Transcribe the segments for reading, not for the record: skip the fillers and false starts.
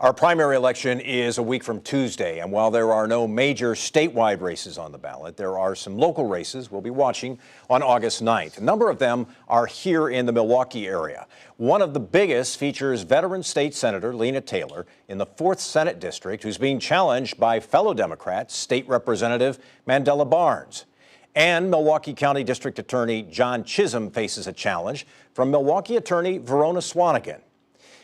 Our primary election is a week from Tuesday, and while there are no major statewide races on the ballot, there are some local races we'll be watching on August 9th. A number of them are here in the Milwaukee area. One of the biggest features veteran state Senator Lena Taylor in the 4th Senate District, who's being challenged by fellow Democrat, State Representative Mandela Barnes. And Milwaukee County District Attorney John Chisholm faces a challenge from Milwaukee Attorney Verona Swanigan.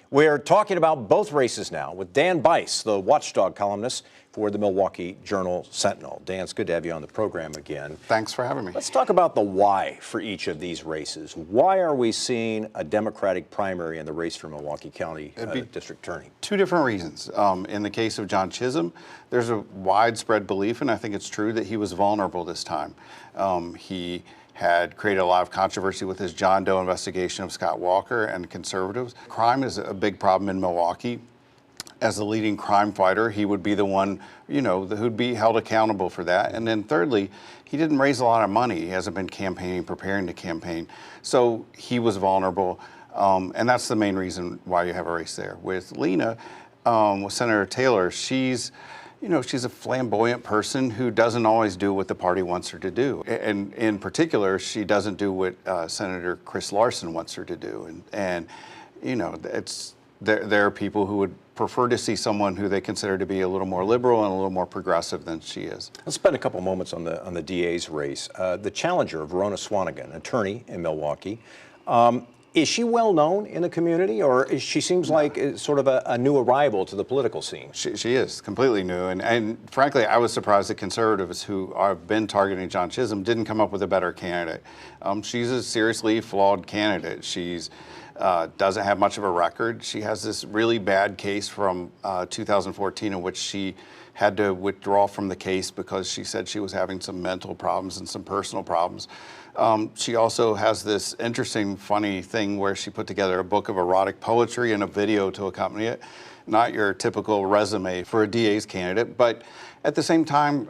We're talking about both races now with Dan Bice, the watchdog columnist for the Milwaukee Journal-Sentinel. Dan, it's good to have you on the program again. Thanks for having me. Let's talk about the why for each of these races. Why are we seeing a Democratic primary in the race for Milwaukee County District Attorney? Two different reasons. In the case of John Chisholm, there's a widespread belief, and I think it's true, that he was vulnerable this time. He had created a lot of controversy with his John Doe investigation of Scott Walker and conservatives. Crime is a big problem in Milwaukee. As the leading crime fighter, he would be the one, who'd be held accountable for that. And then thirdly, he didn't raise a lot of money. He hasn't been preparing to campaign. So he was vulnerable. And that's the main reason why you have a race there. With Lena, with Senator Taylor, she's a flamboyant person who doesn't always do what the party wants her to do. And in particular, she doesn't do what Senator Chris Larson wants her to do. And there are people who would prefer to see someone who they consider to be a little more liberal and a little more progressive than she is. Let's spend a couple moments on the DA's race. The challenger, Verona Swanigan, attorney in Milwaukee. Is she well known in the community, or she seems like sort of a new arrival to the political scene? She is completely new, and frankly, I was surprised that conservatives who have been targeting John Chisholm didn't come up with a better candidate. She's a seriously flawed candidate. She's doesn't have much of a record. She has this really bad case from 2014 in which she had to withdraw from the case because she said she was having some mental problems and some personal problems. She also has this interesting, funny thing where she put together a book of erotic poetry and a video to accompany it. Not your typical resume for a DA's candidate, but at the same time,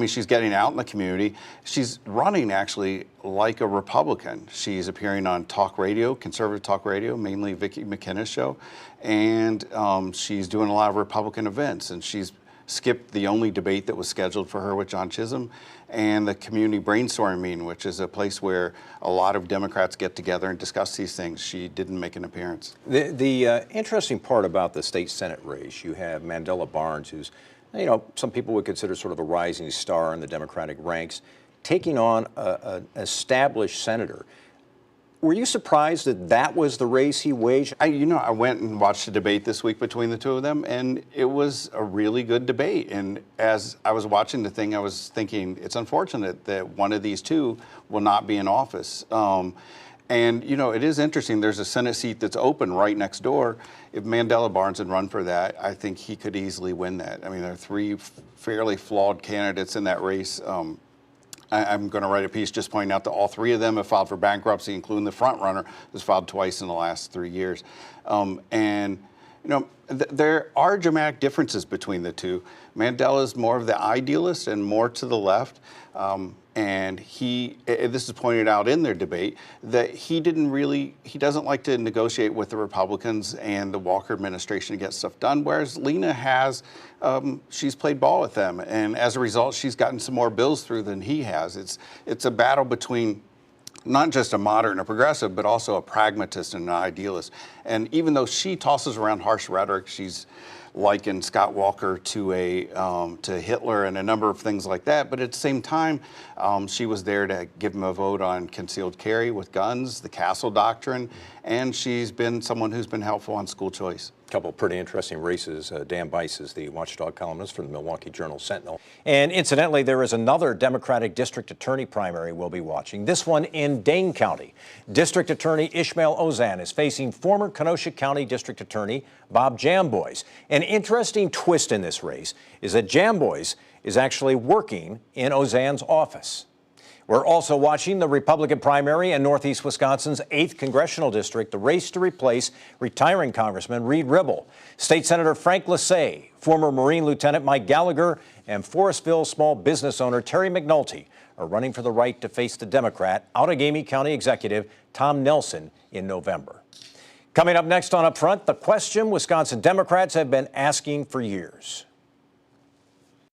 she's getting out in the community. She's running actually like a Republican. She's appearing on talk radio, conservative talk radio, mainly Vicki McKenna's show, and she's doing a lot of Republican events, and she's skipped the only debate that was scheduled for her with John Chisholm and the community brainstorming meeting, which is a place where a lot of Democrats get together and discuss these things. She didn't make an appearance. The interesting part about the state Senate race, you have Mandela Barnes, who's, some people would consider sort of a rising star in the Democratic ranks, taking on an established senator. Were you surprised that that was the race he waged? I went and watched a debate this week between the two of them, and it was a really good debate. And as I was watching the thing, I was thinking, it's unfortunate that one of these two will not be in office. And it is interesting. There's a Senate seat that's open right next door. If Mandela Barnes had run for that, I think he could easily win that. There are three fairly flawed candidates in that race. I'm going to write a piece just pointing out that all three of them have filed for bankruptcy, including the front runner, who's filed twice in the last 3 years. There are dramatic differences between the two. Mandela's more of the idealist and more to the left. And this is pointed out in their debate, that he doesn't like to negotiate with the Republicans and the Walker administration to get stuff done, whereas Lena has, she's played ball with them. And as a result, she's gotten some more bills through than he has. It's a battle between not just a moderate and a progressive, but also a pragmatist and an idealist. And even though she tosses around harsh rhetoric, she's likened Scott Walker to Hitler and a number of things like that. But at the same time, she was there to give him a vote on concealed carry with guns, the Castle Doctrine, and she's been someone who's been helpful on school choice. A couple of pretty interesting races. Dan Bice is the watchdog columnist for the Milwaukee Journal-Sentinel. And incidentally, there is another Democratic district attorney primary we'll be watching, this one in Dane County. District Attorney Ishmael Auzan is facing former Kenosha County District Attorney Bob Jamboys. An interesting twist in this race is that Jamboys is actually working in Auzan's office. We're also watching the Republican primary in Northeast Wisconsin's 8th Congressional District, the race to replace retiring Congressman Reed Ribble. State Senator Frank Lassay, former Marine Lieutenant Mike Gallagher, and Forestville small business owner Terry McNulty are running for the right to face the Democrat, Outagamie County Executive Tom Nelson in November. Coming up next on Up Front, the question Wisconsin Democrats have been asking for years.